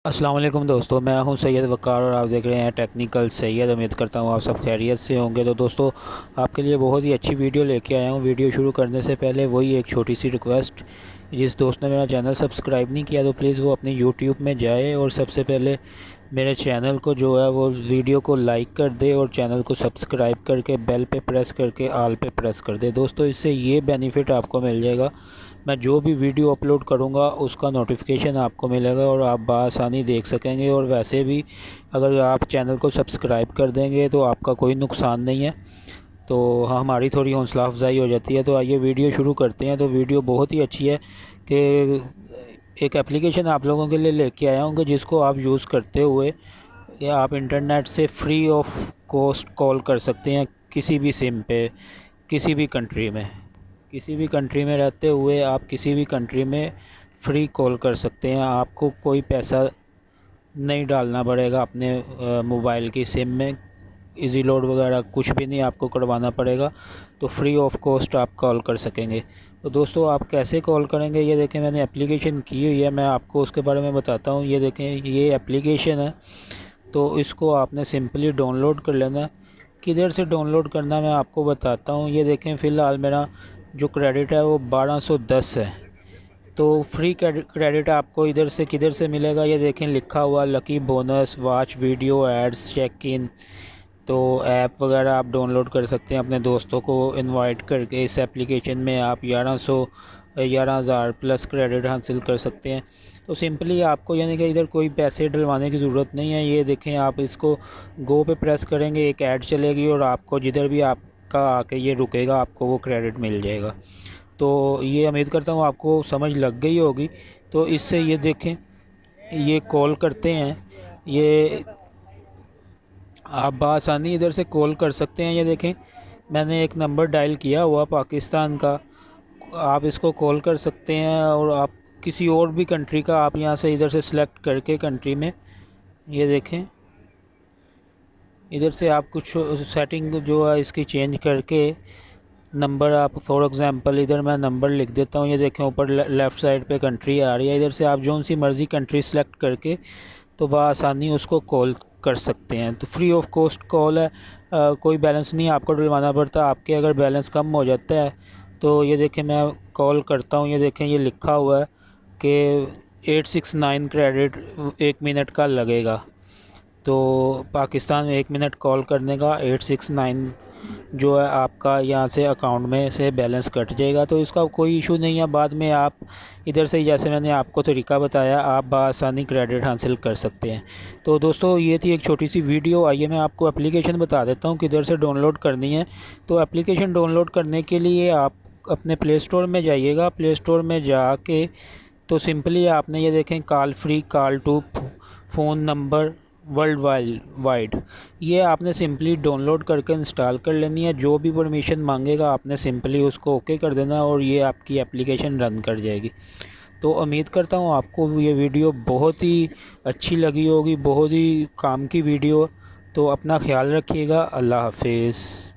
अस्सलाम वालेकुम दोस्तों, मैं हूं सैयद वक़ार और आप देख रहे हैं टेक्निकल सैयद। उम्मीद करता हूं आप सब खैरियत से होंगे। तो दोस्तों, आपके लिए बहुत ही अच्छी वीडियो लेके आया हूं। वीडियो शुरू करने से पहले वही एक छोटी सी रिक्वेस्ट, जिस दोस्त ने मेरा चैनल सब्सक्राइब नहीं किया तो प्लीज़ वो अपनी यूट्यूब में जाए और सबसे पहले मेरे चैनल को जो है वो वीडियो को लाइक कर दे और चैनल को सब्सक्राइब करके बेल पे प्रेस करके ऑल पे प्रेस कर दे। दोस्तों, इससे ये बेनिफिट आपको मिल जाएगा, मैं जो भी वीडियो अपलोड करूँगा उसका नोटिफिकेशन आपको मिलेगा और आप बआसानी देख सकेंगे। और वैसे भी अगर आप चैनल को सब्सक्राइब कर देंगे तो आपका कोई नुकसान नहीं है, तो हमारी थोड़ी हौसला अफजाई हो जाती है। तो आइए वीडियो शुरू करते हैं। तो वीडियो बहुत ही अच्छी है कि एक एप्लीकेशन आप लोगों के लिए लेके आया हूँ कि जिसको आप यूज़ करते हुए या आप इंटरनेट से फ्री ऑफ कॉस्ट कॉल कर सकते हैं किसी भी सिम पे, किसी भी कंट्री में। किसी भी कंट्री में रहते हुए आप किसी भी कंट्री में फ्री कॉल कर सकते हैं। आपको कोई पैसा नहीं डालना पड़ेगा अपने मोबाइल की सिम में, इजी लोड वगैरह कुछ भी नहीं आपको करवाना पड़ेगा। तो फ्री ऑफ कॉस्ट आप कॉल कर सकेंगे। तो दोस्तों, आप कैसे कॉल करेंगे ये देखें, मैंने एप्लीकेशन की हुई है, मैं आपको उसके बारे में बताता हूँ। ये देखें, ये एप्लीकेशन है, तो इसको आपने सिंपली डाउनलोड कर लेना है। किधर से डाउनलोड करना मैं आपको बताता हूँ। ये देखें, फ़िलहाल मेरा जो क्रेडिट है वो 1210 है। तो फ्री क्रेडिट आपको इधर से किधर से मिलेगा, ये देखें लिखा हुआ lucky bonus, watch video, ads, check in. तो ऐप वगैरह आप डाउनलोड कर सकते हैं, अपने दोस्तों को इनवाइट करके इस एप्लीकेशन में आप 11,000 प्लस क्रेडिट हासिल कर सकते हैं। तो सिंपली आपको यानी कि इधर कोई पैसे डलवाने की ज़रूरत नहीं है। ये देखें, आप इसको गो पे प्रेस करेंगे, एक ऐड चलेगी और आपको जिधर भी आपका आके ये रुकेगा आपको वो क्रेडिट मिल जाएगा। तो ये उम्मीद करता हूँ आपको समझ लग गई होगी। तो इससे ये देखें, ये कॉल करते हैं, ये आप बआसानी इधर से कॉल कर सकते हैं। ये देखें, मैंने एक नंबर डायल किया हुआ पाकिस्तान का, आप इसको कॉल कर सकते हैं। और आप किसी और भी कंट्री का आप यहाँ से इधर से सिलेक्ट करके कंट्री में, ये देखें, इधर से आप कुछ सेटिंग जो है इसकी चेंज करके नंबर आप फॉर एग्ज़ाम्पल इधर मैं नंबर लिख देता हूँ। ये देखें, ऊपर लेफ़्ट साइड पे कंट्री आ रही है। इधर से आप जो सी मर्ज़ी कंट्री सेलेक्ट करके तो बआसानी उसको कॉल कर सकते हैं। तो फ्री ऑफ कॉस्ट कॉल है, कोई बैलेंस नहीं आपको डलवाना पड़ता। आपके अगर बैलेंस कम हो जाता है तो ये देखें, मैं कॉल करता हूँ। ये देखें, ये लिखा हुआ है कि 869 क्रेडिट 1 मिनट का लगेगा। तो पाकिस्तान में 1 मिनट कॉल करने का 869 जो है आपका यहाँ से अकाउंट में से बैलेंस कट जाएगा। तो इसका कोई इशू नहीं है, बाद में आप इधर से जैसे मैंने आपको तरीका बताया आप बआसानी क्रेडिट हासिल कर सकते हैं। तो दोस्तों, ये थी एक छोटी सी वीडियो। आइए मैं आपको एप्लीकेशन बता देता हूँ किधर से डाउनलोड करनी है। तो एप्लीकेशन डाउनलोड करने के लिए आप अपने प्ले स्टोर में जाइएगा। प्ले स्टोर में जाके तो सिंपली आपने ये देखें, call free, call to phone number worldwide, ये आपने सिंपली डाउनलोड करके इंस्टॉल कर लेनी है। जो भी परमिशन मांगेगा आपने सिंपली उसको ओके कर देना और ये आपकी एप्लीकेशन रन कर जाएगी। तो उम्मीद करता हूँ आपको ये वीडियो बहुत ही अच्छी लगी होगी, बहुत ही काम की वीडियो। तो अपना ख्याल रखिएगा। अल्लाह हाफिज़।